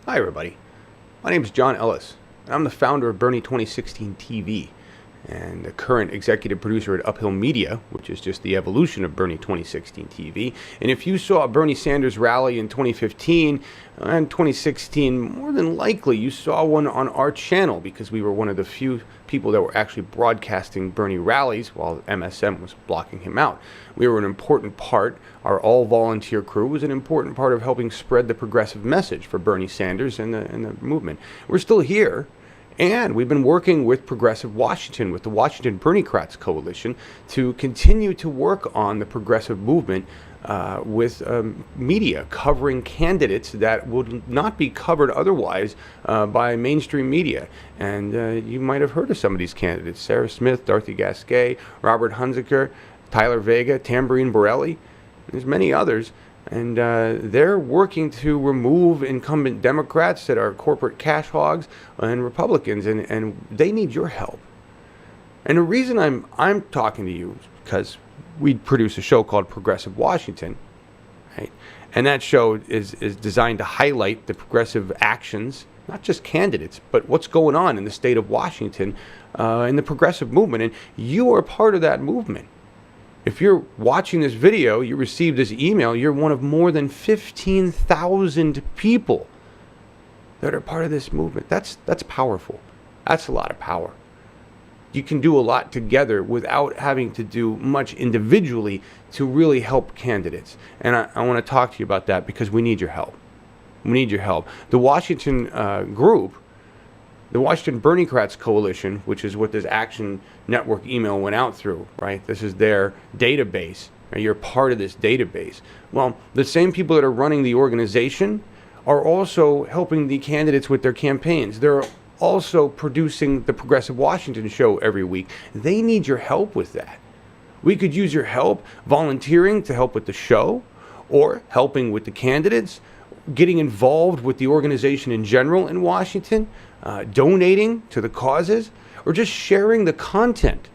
Hi everybody, my name is John Ellis, and I'm the founder of Bernie 2016 TV and the current executive producer at Uphill Media, which is just the evolution of Bernie 2016 TV. And if you saw Bernie Sanders rally in 2015 and 2016, more than likely you saw one on our channel because we were one of the few people that were actually broadcasting Bernie rallies while MSM was blocking him out. We were an important part. Our all-volunteer crew was an important part of helping spread the progressive message for Bernie Sanders and the movement. We're still here. And we've been working with Progressive Washington, with the Washington Berniecrats Coalition, to continue to work on the progressive movement with media covering candidates that would not be covered otherwise by mainstream media. And you might have heard of some of these candidates: Sarah Smith, Dorothy Gasquet, Robert Hunziker, Tyler Vega, Tamborine Borelli. There's many others. And they're working to remove incumbent Democrats that are corporate cash hogs and Republicans, and they need your help. And the reason I'm talking to you is because we produce a show called Progressive Washington, right? And that show is designed to highlight the progressive actions, not just candidates, but what's going on in the state of Washington in the progressive movement. And you are part of that movement. If you're watching this video, you received this email, you're one of more than 15,000 people that are part of this movement. That's powerful. That's a lot of power. You can do a lot together without having to do much individually to really help candidates. And I want to talk to you about that because we need your help. We need your help. The Washington group, the Washington Berniecrats Coalition, which is what this Action Network email went out through, right? This is their database. Right? You're part of this database. Well, the same people that are running the organization are also helping the candidates with their campaigns. They're also producing the Progressive Washington show every week. They need your help with that. We could use your help volunteering to help with the show, or helping with the candidates, getting involved with the organization in general in Washington, donating to the causes, or just sharing the content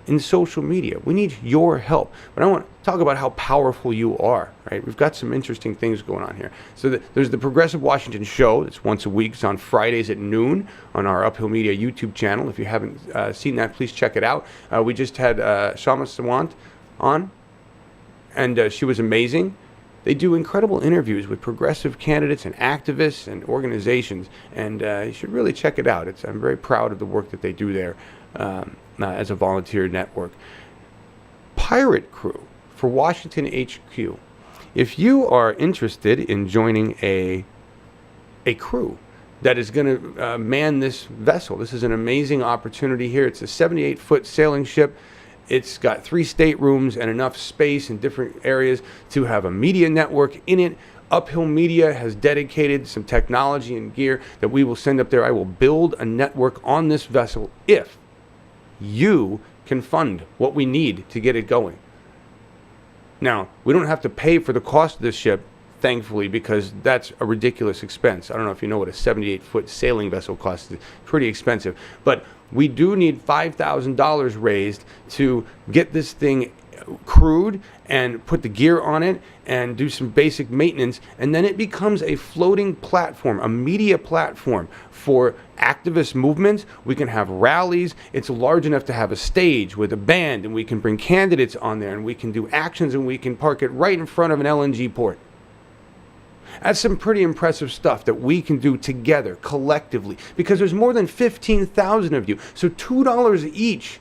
in social media. We need your help. But I want to talk about how powerful you are, right? We've got some interesting things going on here. So there's the Progressive Washington show. It's once a week. It's on Fridays at noon on our Uphill Media YouTube channel. If you haven't seen that, please check it out. We just had Shama Sawant on, and she was amazing. They do incredible interviews with progressive candidates and activists and organizations, and you should really check it out. I'm very proud of the work that they do there as a volunteer network. Pirate Crew for Washington HQ. If you are interested in joining a crew that is going to man this vessel, this is an amazing opportunity here. It's a 78-foot sailing ship. It's got 3 staterooms and enough space in different areas to have a media network in it. Uphill Media has dedicated some technology and gear that we will send up there. I will build a network on this vessel if you can fund what we need to get it going. Now, we don't have to pay for the cost of this ship, thankfully, because that's a ridiculous expense. I don't know if you know what a 78-foot sailing vessel costs. It's pretty expensive. But we do need $5,000 raised to get this thing crewed and put the gear on it and do some basic maintenance, and then it becomes a floating platform, a media platform for activist movements. We can have rallies. It's large enough to have a stage with a band, and we can bring candidates on there, and we can do actions, and we can park it right in front of an LNG port. That's some pretty impressive stuff that we can do together, collectively, because there's more than 15,000 of you. So $2 each,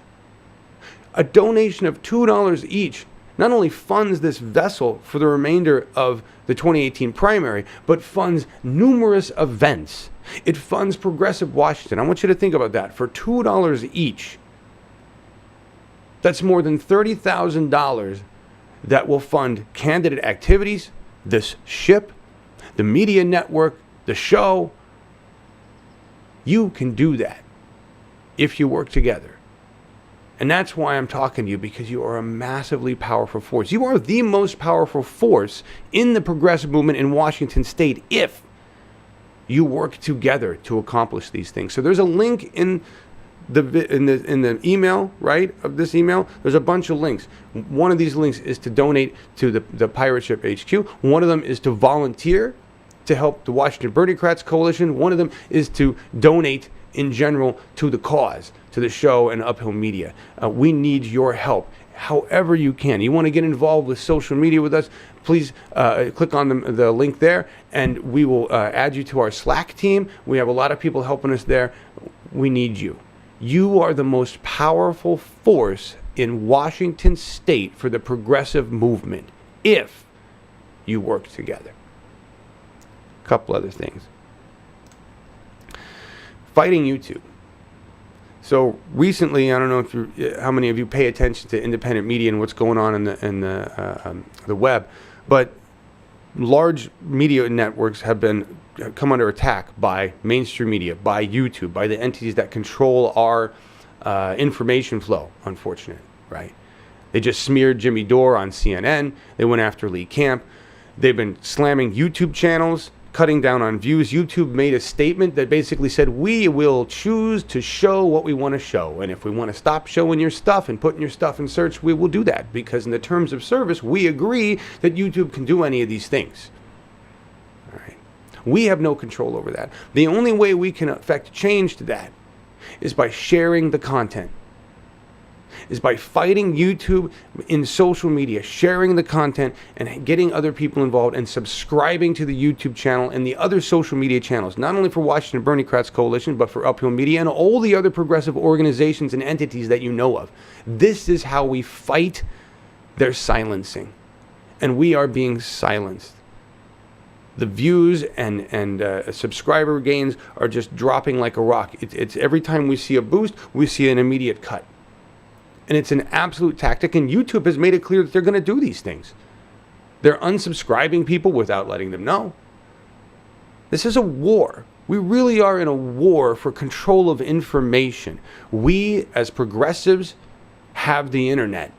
a donation of $2 each, not only funds this vessel for the remainder of the 2018 primary, but funds numerous events. It funds Progressive Washington. I want you to think about that. For $2 each, that's more than $30,000 that will fund candidate activities, this ship, the media network, the show. You can do that if you work together. And that's why I'm talking to you, because you are a massively powerful force. You are the most powerful force in the progressive movement in Washington State if you work together to accomplish these things. So there's a link in the email, right, of this email. There's a bunch of links. One of these links is to donate to the Pirate Ship HQ. One of them is to volunteer to help the Washington Berniecrats Coalition. One of them is to donate in general to the cause, to the show and Uphill Media. We need your help however you can. You want to get involved with social media with us, please click on the link there, and we will add you to our Slack team. We have a lot of people helping us there. We need you. You are the most powerful force in Washington State for the progressive movement if you work together. A couple other things. Fighting YouTube. So recently, I don't know if how many of you pay attention to independent media and what's going on in the web, but large media networks have come under attack by mainstream media, by YouTube, by the entities that control our information flow. Unfortunate, right? They just smeared Jimmy Dore on CNN. They went after Lee Camp. They've been slamming YouTube channels, cutting down on views. YouTube made a statement that basically said, we will choose to show what we want to show. And if we want to stop showing your stuff and putting your stuff in search, we will do that. Because in the terms of service, we agree that YouTube can do any of these things. All right. We have no control over that. The only way we can affect change to that is by sharing the content. Is by fighting YouTube in social media, sharing the content and getting other people involved and subscribing to the YouTube channel and the other social media channels, not only for Washington Berniecrats Coalition, but for Uphill Media and all the other progressive organizations and entities that you know of. This is how we fight their silencing. And we are being silenced. The views and subscriber gains are just dropping like a rock. It's every time we see a boost, we see an immediate cut. And it's an absolute tactic, and YouTube has made it clear that they're going to do these things. They're unsubscribing people without letting them know. This is a war. We really are in a war for control of information. We, as progressives, have the internet.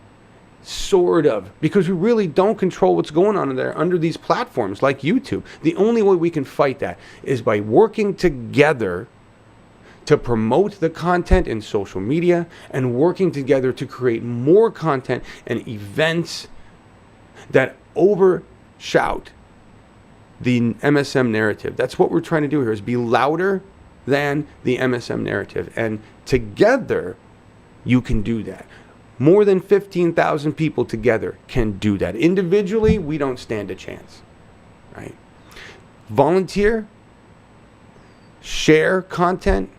Sort of. Because we really don't control what's going on in there under these platforms like YouTube. The only way we can fight that is by working together to promote the content in social media and working together to create more content and events that overshout the MSM narrative. That's what we're trying to do here, is be louder than the MSM narrative. And together, you can do that. More than 15,000 people together can do that. Individually, we don't stand a chance, right? Volunteer, share content,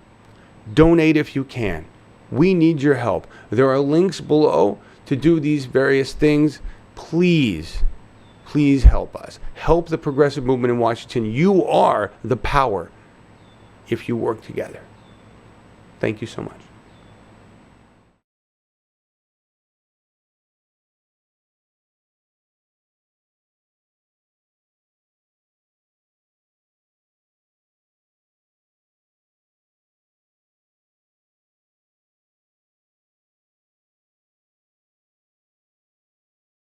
donate if you can. We need your help. There are links below to do these various things. Please, please help us. Help the progressive movement in Washington. You are the power if you work together. Thank you so much.